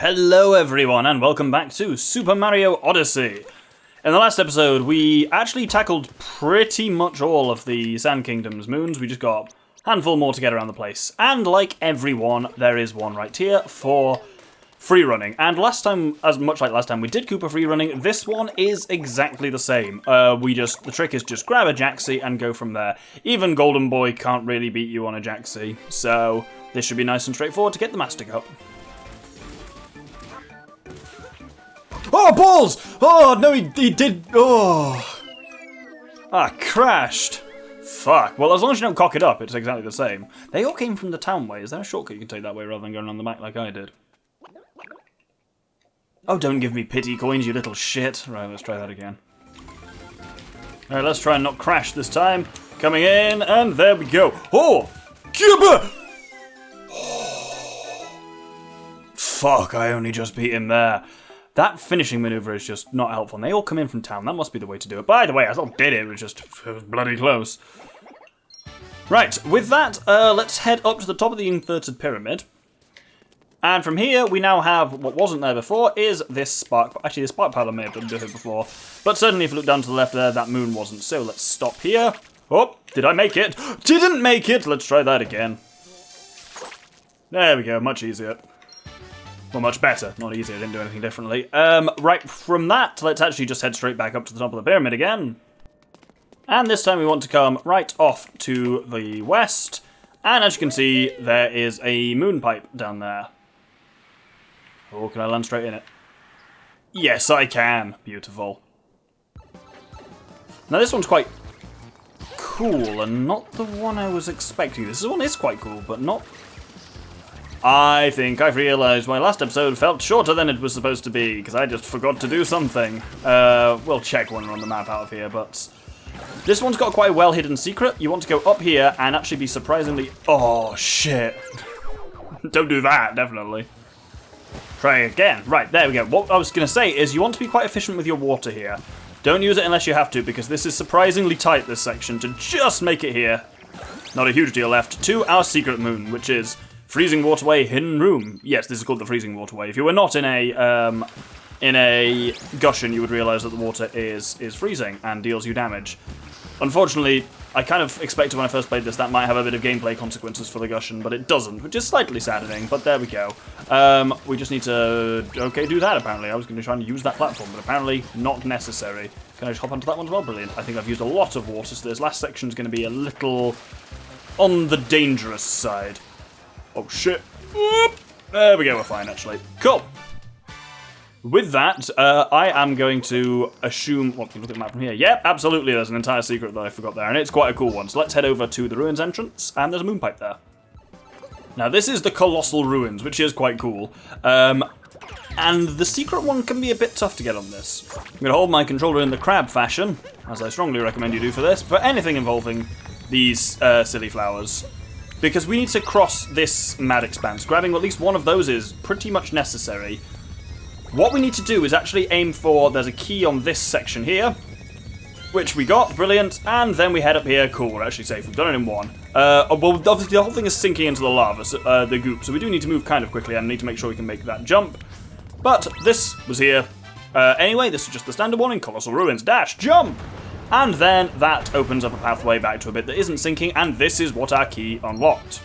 Hello everyone and welcome back to Super Mario Odyssey. In the last episode we actually tackled pretty much all of the Sand Kingdom's moons. We just got a handful more to get around the place. And like everyone, there is one right here for free running. And last time, as much like last time we did Koopa free running, this one is exactly the same. The trick is just grab a Jaxie and go from there. Even Golden Boy can't really beat you on a Jaxie, so this should be nice and straightforward to get the Master Cup. Oh, balls! Oh, no, he did. Oh. Crashed. Fuck. Well, as long as you don't cock it up, it's exactly the same. They all came from the town way. Is there a shortcut you can take that way rather than going around the back like I did? Oh, don't give me pity coins, you little shit. Right, let's try that again. Alright, let's try and not crash this time. Coming in, and there we go. Oh! Koopa! Fuck, I only just beat him there. That finishing maneuver is just not helpful. And they all come in from town. That must be the way to do it. By the way, I still did it. It was bloody close. Right, with that, let's head up to the top of the inverted pyramid. And from here, we now have what wasn't there before, is this spark. Actually, the spark paddle may have done it before. But certainly, if you look down to the left there, that moon wasn't. So let's stop here. Oh, did I make it? Didn't make it! Let's try that again. There we go, much easier. Well, much better. Not easier, I didn't do anything differently. Right, from that, let's actually just head straight back up to the top of the pyramid again. And this time we want to come right off to the west. And as you can see, there is a moon pipe down there. Oh, can I land straight in it? Yes, I can. Beautiful. Now this one's quite cool, and not the one I was expecting. This one is quite cool, but not... I think I've realised my last episode felt shorter than it was supposed to be, because I just forgot to do something. We'll check when we're on the map out of here, but... This one's got quite a well-hidden secret. You want to go up here and actually be surprisingly... Oh, shit. Don't do that, definitely. Try again. Right, there we go. What I was going to say is you want to be quite efficient with your water here. Don't use it unless you have to, because this is surprisingly tight, this section, to just make it here. Not a huge deal left. To our secret moon, which is... Freezing Waterway, Hidden Room. Yes, this is called the Freezing Waterway. If you were not in a gushen, you would realise that the water is freezing and deals you damage. Unfortunately, I kind of expected when I first played this that might have a bit of gameplay consequences for the gushen, but it doesn't, which is slightly saddening, but there we go. We just need to, do that apparently. I was going to try and use that platform, but apparently not necessary. Can I just hop onto that one as well? Brilliant. I think I've used a lot of water, so this last section is going to be a little on the dangerous side. Oh shit. Whoop. There we go, we're fine actually. Cool. With that, I am going to assume... Well, can you look at the map from here? Yep, absolutely, there's an entire secret that I forgot there, and it's quite a cool one. So let's head over to the ruins entrance, and there's a moon pipe there. Now, this is the Colossal ruins, which is quite cool. And the secret one can be a bit tough to get on this. I'm going to hold my controller in the crab fashion, as I strongly recommend you do for this, for anything involving these silly flowers. Because we need to cross this mad expanse. Grabbing at least one of those is pretty much necessary. What we need to do is actually aim for... There's a key on this section here, which we got, brilliant, and then we head up here. Cool, we're actually safe. We've done it in one. Well, obviously the whole thing is sinking into the lava, so, the goop, so we do need to move kind of quickly and need to make sure we can make that jump. But this was here. Anyway, this is just the standard one in Colossal Ruins. Dash, jump! And then that opens up a pathway back to a bit that isn't sinking, and this is what our key unlocked.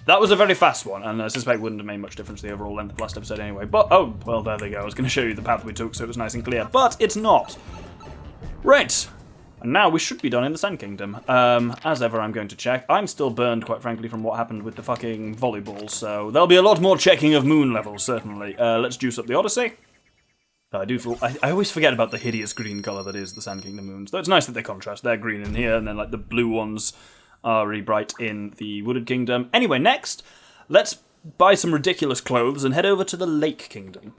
That was a very fast one, and I suspect wouldn't have made much difference to the overall length of the last episode anyway. But, oh, well, there they go. I was going to show you the path we took so it was nice and clear, but it's not. Right. And now we should be done in the Sand Kingdom. As ever, I'm going to check. I'm still burned, quite frankly, from what happened with the fucking volleyball, so there'll be a lot more checking of moon levels, certainly. Let's juice up the Odyssey. I always forget about the hideous green colour that is the Sand Kingdom moons. Though it's nice that they contrast. They're green in here, and then like the blue ones are really bright in the Wooded Kingdom. Anyway, next, let's buy some ridiculous clothes and head over to the Lake Kingdom.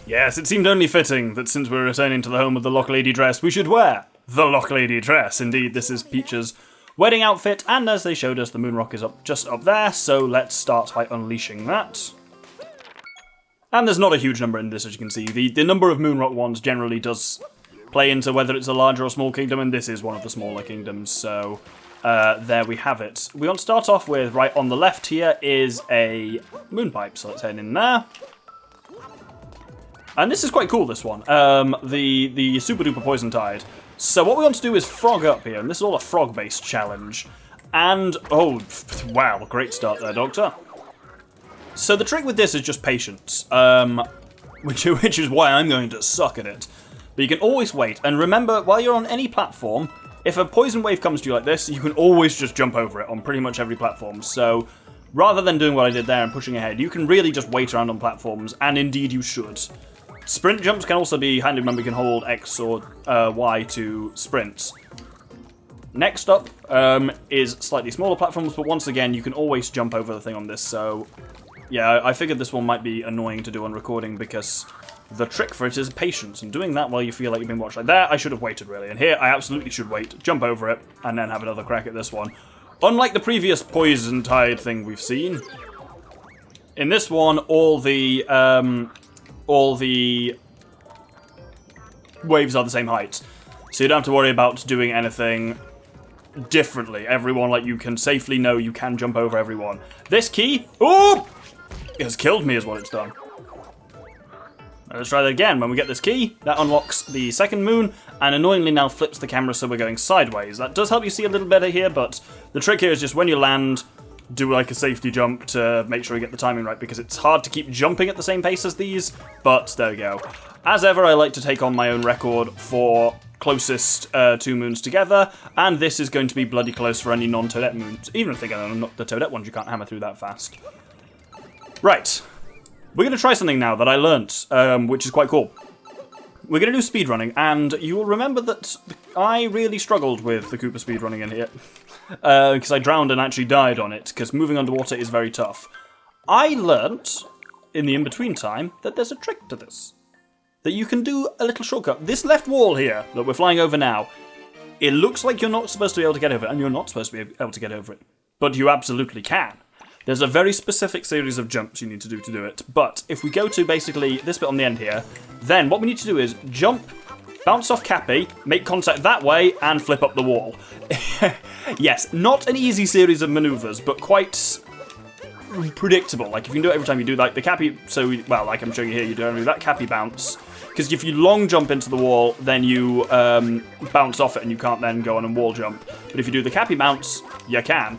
Yes, it seemed only fitting that since we're returning to the home of the Lock Lady dress, we should wear the Lock Lady dress. Indeed, this is Peach's wedding outfit, and as they showed us, the moon rock is just up there, so let's start by unleashing that. And there's not a huge number in this, as you can see. The number of moon rock ones generally does play into whether it's a larger or small kingdom, and this is one of the smaller kingdoms, so there we have it. We want to start off with, right on the left here is a moon pipe, so let's head in there. And this is quite cool, this one. The Super Duper Poison Tide. So what we want to do is frog up here, and this is all a frog-based challenge. And, oh, wow, great start there, Doctor. So the trick with this is just patience, which is why I'm going to suck at it. But you can always wait, and remember, while you're on any platform, if a poison wave comes to you like this, you can always just jump over it on pretty much every platform. So rather than doing what I did there and pushing ahead, you can really just wait around on platforms, and indeed you should. Sprint jumps can also be handy. Remember, you can hold X or Y to sprint. Next up is slightly smaller platforms, but once again, you can always jump over the thing on this. So, yeah, I figured this one might be annoying to do on recording because the trick for it is patience, and doing that while you feel like you've been watched. Like there, I should have waited, really. And here, I absolutely should wait, jump over it, and then have another crack at this one. Unlike the previous Poison Tide thing we've seen, in this one, all the waves are the same height. So you don't have to worry about doing anything differently. Everyone, like, you can safely know you can jump over everyone. This key, oh, it has killed me is what it's done. Let's try that again. When we get this key, that unlocks the second moon, and annoyingly now flips the camera so we're going sideways. That does help you see a little better here, but the trick here is just when you land, do like a safety jump to make sure you get the timing right, because it's hard to keep jumping at the same pace as these, but there we go. As ever, I like to take on my own record for closest two moons together, and this is going to be bloody close for any non-Toadette moons. Even if they're not the Toadette ones, you can't hammer through that fast. Right. We're going to try something now that I learnt, which is quite cool. We're going to do speedrunning, and you will remember that I really struggled with the Koopa speedrunning in here. Because I drowned and actually died on it, because moving underwater is very tough. I learnt, in the in-between time, that there's a trick to this. That you can do a little shortcut. This left wall here, that we're flying over now, it looks like you're not supposed to be able to get over it, and you're not supposed to be able to get over it. But you absolutely can. There's a very specific series of jumps you need to do it. But if we go to basically this bit on the end here, then what we need to do is jump, bounce off Cappy, make contact that way, and flip up the wall. Yes, not an easy series of maneuvers, but quite predictable. Like, if you can do it every time you do, like, the Cappy, well, like I'm showing you here, you do that Cappy bounce. Because if you long jump into the wall, then you bounce off it and you can't then go on and wall jump. But if you do the Cappy bounce, you can.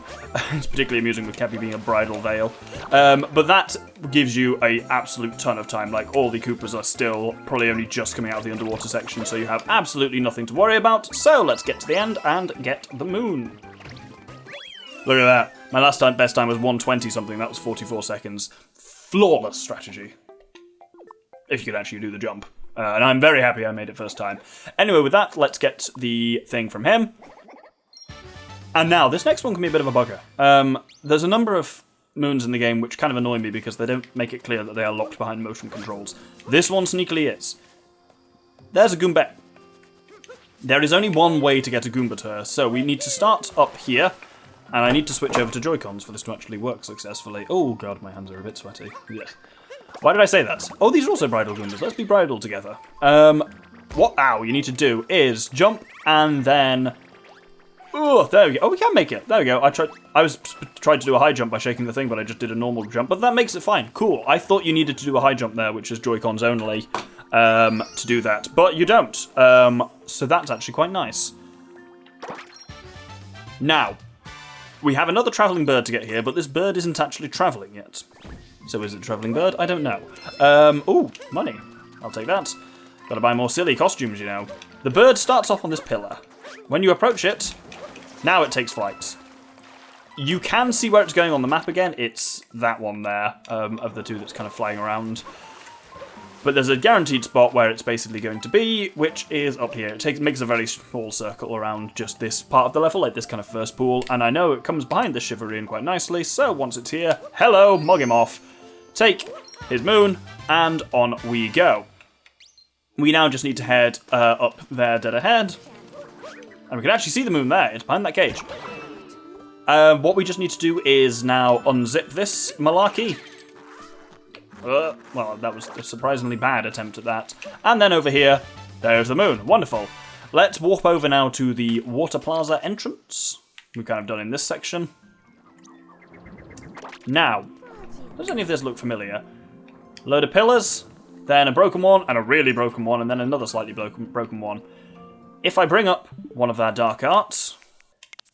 It's particularly amusing with Cappy being a bridal veil. But that gives you an absolute ton of time. Like, all the Koopas are still probably only just coming out of the underwater section, so you have absolutely nothing to worry about. So let's get to the end and get the moon. Look at that. My last time, best time was 120 something. That was 44 seconds. Flawless strategy. If you could actually do the jump. And I'm very happy I made it first time. Anyway, with that, let's get the thing from him. And now, this next one can be a bit of a bugger. There's a number of moons in the game which kind of annoy me because they don't make it clear that they are locked behind motion controls. This one sneakily is. There's a Goomba. There is only one way to get a Goomba to her, so we need to start up here, and I need to switch over to Joy-Cons for this to actually work successfully. Oh god, my hands are a bit sweaty. Yes. Why did I say that? Oh, these are also bridal Goombas. Let's be bridal together. What you need to do is jump and then... Oh, there we go. Oh, we can make it. There we go. I tried to do a high jump by shaking the thing, but I just did a normal jump. But that makes it fine. Cool. I thought you needed to do a high jump there, which is Joy-Cons only, to do that. But you don't. So that's actually quite nice. Now, we have another travelling bird to get here, but this bird isn't actually travelling yet. So is it a travelling bird? I don't know. Ooh, money. I'll take that. Gotta buy more silly costumes, you know. The bird starts off on this pillar. When you approach it, now it takes flight. You can see where it's going on the map again. It's that one there, of the two that's kind of flying around. But there's a guaranteed spot where it's basically going to be, which is up here. It makes a very small circle around just this part of the level, like this kind of first pool. And I know it comes behind the Chivalry quite nicely, so once it's here, hello, mug him off. Take his moon, and on we go. We now just need to head up there dead ahead. And we can actually see the moon there. It's behind that cage. What we just need to do is now unzip this malarkey. Well, that was a surprisingly bad attempt at that. And then over here, there's the moon. Wonderful. Let's warp over now to the Water Plaza entrance. we've kind of done in this section. Now, does any of this look familiar? A load of pillars, then a broken one, and a really broken one, and then another slightly broken one. If I bring up one of our dark arts,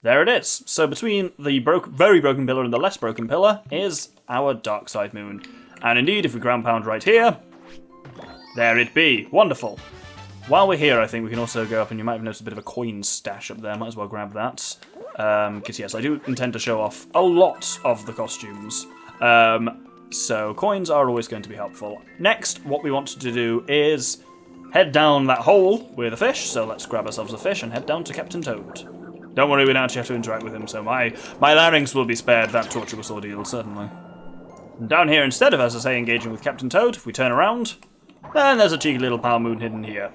there it is. So between the very broken pillar and the less broken pillar is our dark side moon. And indeed, if we ground pound right here, there it be. Wonderful. While we're here, I think we can also go up, and you might have noticed a bit of a coin stash up there. Might as well grab that. Because yes, I do intend to show off a lot of the costumes. So coins are always going to be helpful. Next, what we want to do is head down that hole with a fish. So let's grab ourselves a fish and head down to Captain Toad. Don't worry, we don't actually have to interact with him, so my larynx will be spared that tortuous ordeal, certainly. And down here, instead of, as I say, engaging with Captain Toad, if we turn around, then there's a cheeky little power moon hidden here.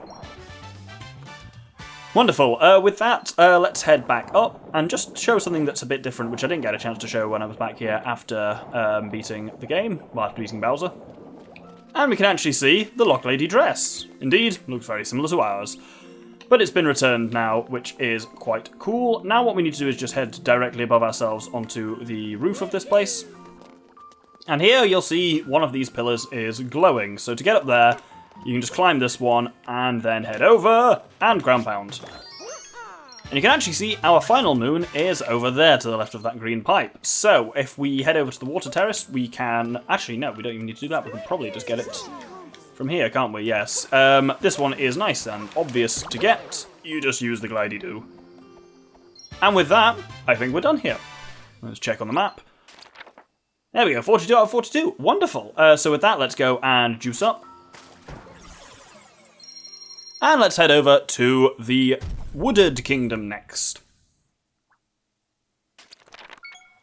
Wonderful. With that, let's head back up and just show something that's a bit different, which I didn't get a chance to show when I was back here after beating the game, well, after beating Bowser. And we can actually see the Lock Lady dress. Indeed, looks very similar to ours. But it's been returned now, which is quite cool. Now what we need to do is just head directly above ourselves onto the roof of this place. And here you'll see one of these pillars is glowing. So to get up there, you can just climb this one and then head over and ground pound. And you can actually see our final moon is over there to the left of that green pipe. So if we head over to the water terrace, we can... Actually, no, we don't even need to do that. We can probably just get it from here, can't we? Yes. This one is nice and obvious to get. You just use the glidey-do. And with that, I think we're done here. Let's check on the map. There we go, 42 out of 42. Wonderful. So with that, let's go and juice up. And let's head over to the Wooded Kingdom next.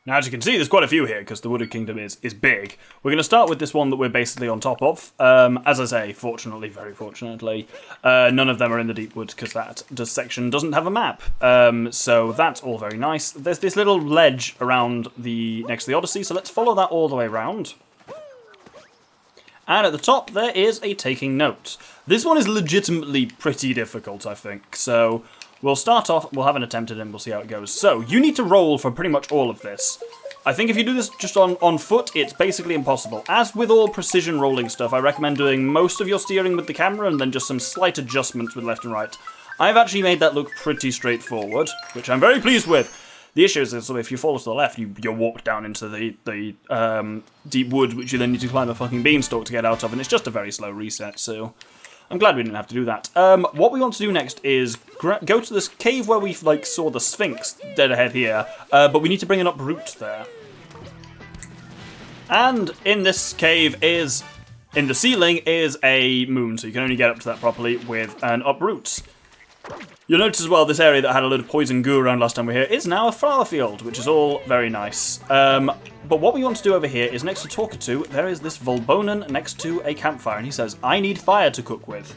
Now, as you can see, there's quite a few here, because the Wooded Kingdom is big. We're going to start with this one that we're basically on top of. As I say, fortunately, very fortunately, none of them are in the Deep Wood, because that section doesn't have a map. So that's all very nice. There's this little ledge around next to the Odyssey, so let's follow that all the way around. And at the top, there is a taking note. This one is legitimately pretty difficult, I think. So we'll start off, we'll have an attempt at it, and we'll see how it goes. So you need to roll for pretty much all of this. I think if you do this just on foot, it's basically impossible. As with all precision rolling stuff, I recommend doing most of your steering with the camera and then just some slight adjustments with left and right. I've actually made that look pretty straightforward, which I'm very pleased with. The issue is that if you fall to the left, you walk down into the deep wood, which you then need to climb a fucking beanstalk to get out of, and it's just a very slow reset, so I'm glad we didn't have to do that. What we want to do next is go to this cave where we saw the Sphinx dead ahead here, but we need to bring an Uproot there. And in this cave in the ceiling is a moon, so you can only get up to that properly with an Uproot. You'll notice as well, this area that had a load of poison goo around last time we were here is now a flower field, which is all very nice. But what we want to do over here is next to Talkatu, there is this Volbonen next to a campfire, and he says, I need fire to cook with.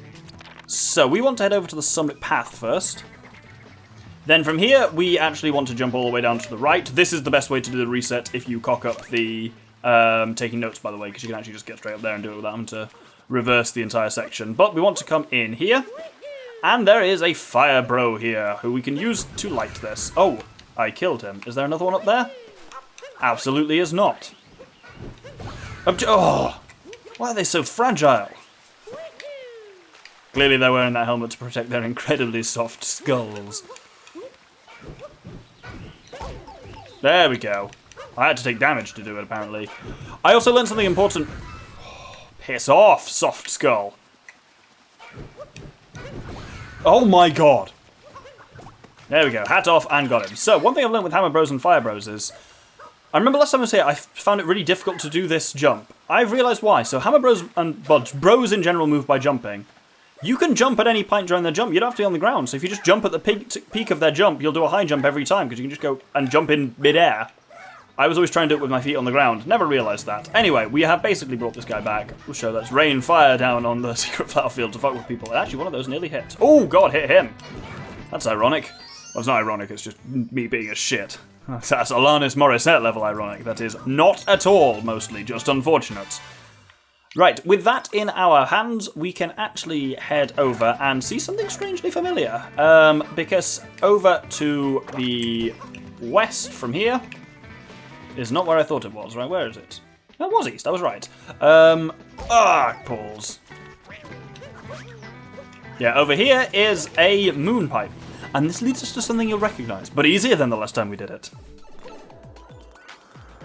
So we want to head over to the summit path first. Then from here, we actually want to jump all the way down to the right. This is the best way to do the reset if you cock up the taking notes, by the way, because you can actually just get straight up there and do it without having to reverse the entire section. But we want to come in here. And there is a fire bro here, who we can use to light this. Oh, I killed him. Is there another one up there? Absolutely is not. Oh, why are they so fragile? Clearly they're wearing that helmet to protect their incredibly soft skulls. There we go. I had to take damage to do it, apparently. I also learned something important. Oh, piss off, soft skull. Oh my god. There we go. Hat off and got him. So, one thing I've learned with Hammer Bros and Fire Bros is... I remember last time I was here, I found it really difficult to do this jump. I've realised why. So, Hammer Bros and... Well, Bros in general move by jumping. You can jump at any point during their jump. You don't have to be on the ground. So, if you just jump at the peak of their jump, you'll do a high jump every time, because you can just go and jump in mid-air. I was always trying to do it with my feet on the ground. Never realised that. Anyway, we have basically brought this guy back. We'll show that's rain fire down on the secret flower field to fuck with people. And actually, one of those nearly hit. Oh, God, hit him. That's ironic. Well, it's not ironic, it's just me being a shit. That's Alanis Morissette level ironic. That is not at all, mostly, just unfortunate. Right, with that in our hands, we can actually head over and see something strangely familiar. Because over to the west from here is not where I thought it was. Right, where is it? That was east, I was right. Pause. Yeah, over here is a moon pipe. And this leads us to something you'll recognise, but easier than the last time we did it.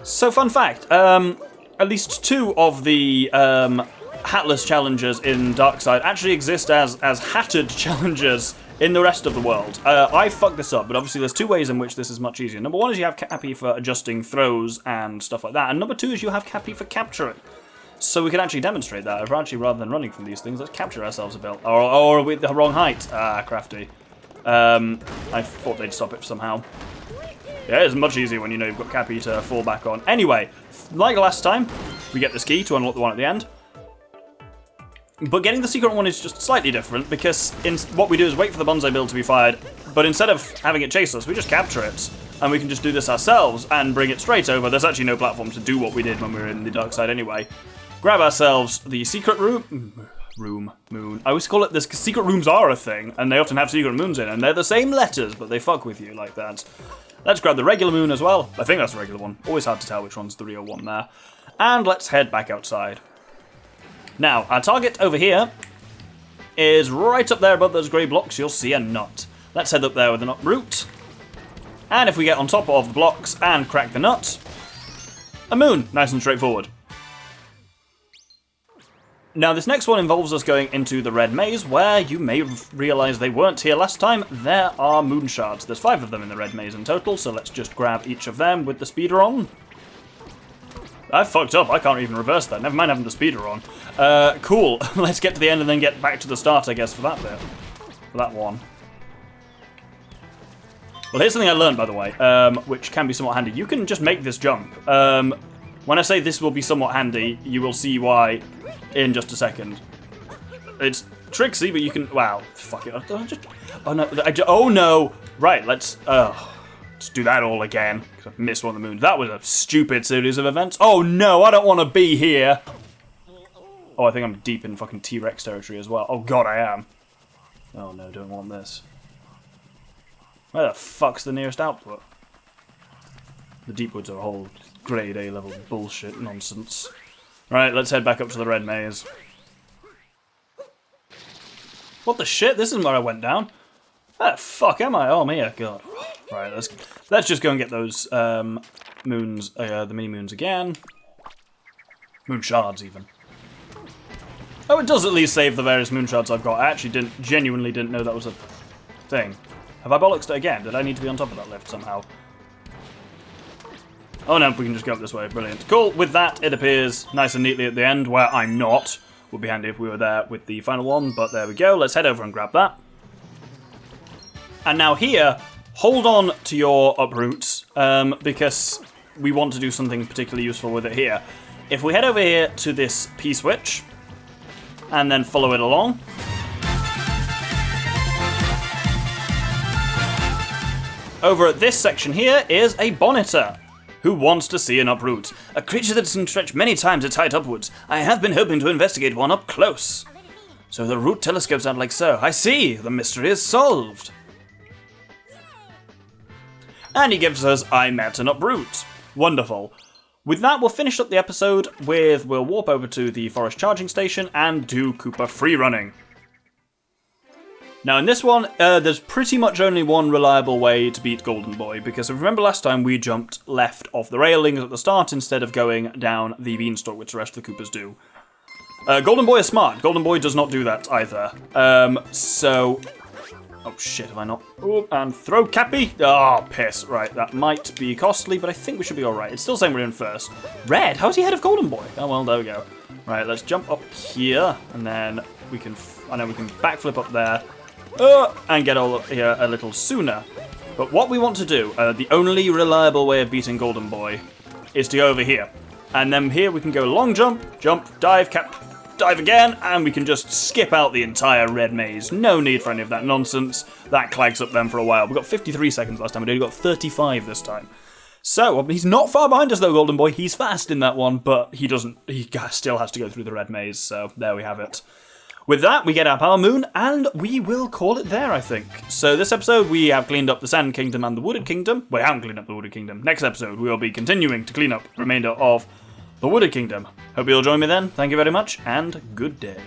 So, fun fact, at least 2 of the hatless challenges in Darkside actually exist as hatted challenges in the rest of the world. I fucked this up, but obviously there's 2 ways in which this is much easier. Number 1 is you have Cappy for adjusting throws and stuff like that, and number 2 is you have Cappy for capturing. So we can actually demonstrate that. Actually, rather than running from these things, let's capture ourselves a bit. Or with the wrong height. Ah, crafty. I thought they'd stop it somehow. Yeah, it's much easier when you know you've got Cappy to fall back on. Anyway, like last time, we get this key to unlock the one at the end. But getting the secret one is just slightly different, because what we do is wait for the bonsai build to be fired, but instead of having it chase us, we just capture it. And we can just do this ourselves and bring it straight over. There's actually no platform to do what we did when we were in the dark side anyway. Grab ourselves the secret moon. I always call it this, because secret rooms are a thing, and they often have secret moons in, and they're the same letters, but they fuck with you like that. Let's grab the regular moon as well. I think that's the regular one. Always hard to tell which one's the real one there. And let's head back outside. Now, our target over here is right up there above those grey blocks. You'll see a nut. Let's head up there with an uproot. And if we get on top of the blocks and crack the nut, a moon. Nice and straightforward. Now, this next one involves us going into the red maze, where you may realise they weren't here last time. There are moon shards. There's 5 of them in the red maze in total, so let's just grab each of them with the speeder on. I fucked up. I can't even reverse that. Never mind having the speeder on. Cool. Let's get to the end and then get back to the start, I guess, for that bit. For that one. Well, here's something I learned, by the way, which can be somewhat handy. You can just make this jump. When I say this will be somewhat handy, you will see why in just a second. It's tricksy, but you can... Wow. Fuck it. Oh, no. Oh, no. Right, let's do that all again. I missed one of the moons. That was a stupid series of events. Oh, no. I don't want to be here. Oh, I think I'm deep in fucking T-Rex territory as well. Oh, God, I am. Oh, no. Don't want this. Where the fuck's the nearest output? The deep woods are a whole grade A level bullshit nonsense. Right, let's head back up to the red maze. What the shit? This isn't where I went down. Where the fuck am I? Oh, I'm here. God. Right, let's just go and get those moons, the mini moons again. Moon shards, even. Oh, it does at least save the various moon shards I've got. I actually genuinely didn't know that was a thing. Have I bollocksed it again? Did I need to be on top of that lift somehow? Oh no, we can just go up this way. Brilliant. Cool. With that, it appears nice and neatly at the end, where I'm not. Would be handy if we were there with the final one, but there we go. Let's head over and grab that. And now here, hold on to your uproots, because we want to do something particularly useful with it here. If we head over here to this P-switch, and then follow it along, over at this section here is a bonneter, who wants to see an uproot. A creature that can stretch many times its height upwards. I have been hoping to investigate one up close. So the root telescopes out like so. I see, the mystery is solved. And he gives us, I met an uproot. Wonderful. With that, we'll finish up the episode with, we'll warp over to the forest charging station and do Koopa free running. Now in this one, there's pretty much only one reliable way to beat Golden Boy, because if you remember last time we jumped left off the railings at the start instead of going down the beanstalk, which the rest of the Koopas do. Golden Boy is smart. Golden Boy does not do that either. Oh shit, have I not? Oh, and throw Cappy! Oh, piss. Right, that might be costly, but I think we should be alright. It's still saying we're in first. Red? How's he ahead of Golden Boy? Oh well, there we go. Right, let's jump up here, and then we can... I know we can backflip up there. And get all up here a little sooner. But what we want to do, the only reliable way of beating Golden Boy, is to go over here. And then here we can go long jump, dive, dive again, and we can just skip out the entire red maze. No need for any of that nonsense. That clags up them for a while. We got 53 seconds last time, we got 35 this time. So, he's not far behind us though, Golden Boy. He's fast in that one, but he still has to go through the red maze, so there we have it. with that, we get our Power Moon, and we will call it there, I think. So this episode, we have cleaned up the Sand Kingdom and the Wooded Kingdom. We haven't cleaned up the Wooded Kingdom. Next episode, we will be continuing to clean up the remainder of the Wooded Kingdom. Hope you'll join me then. Thank you very much, and good day.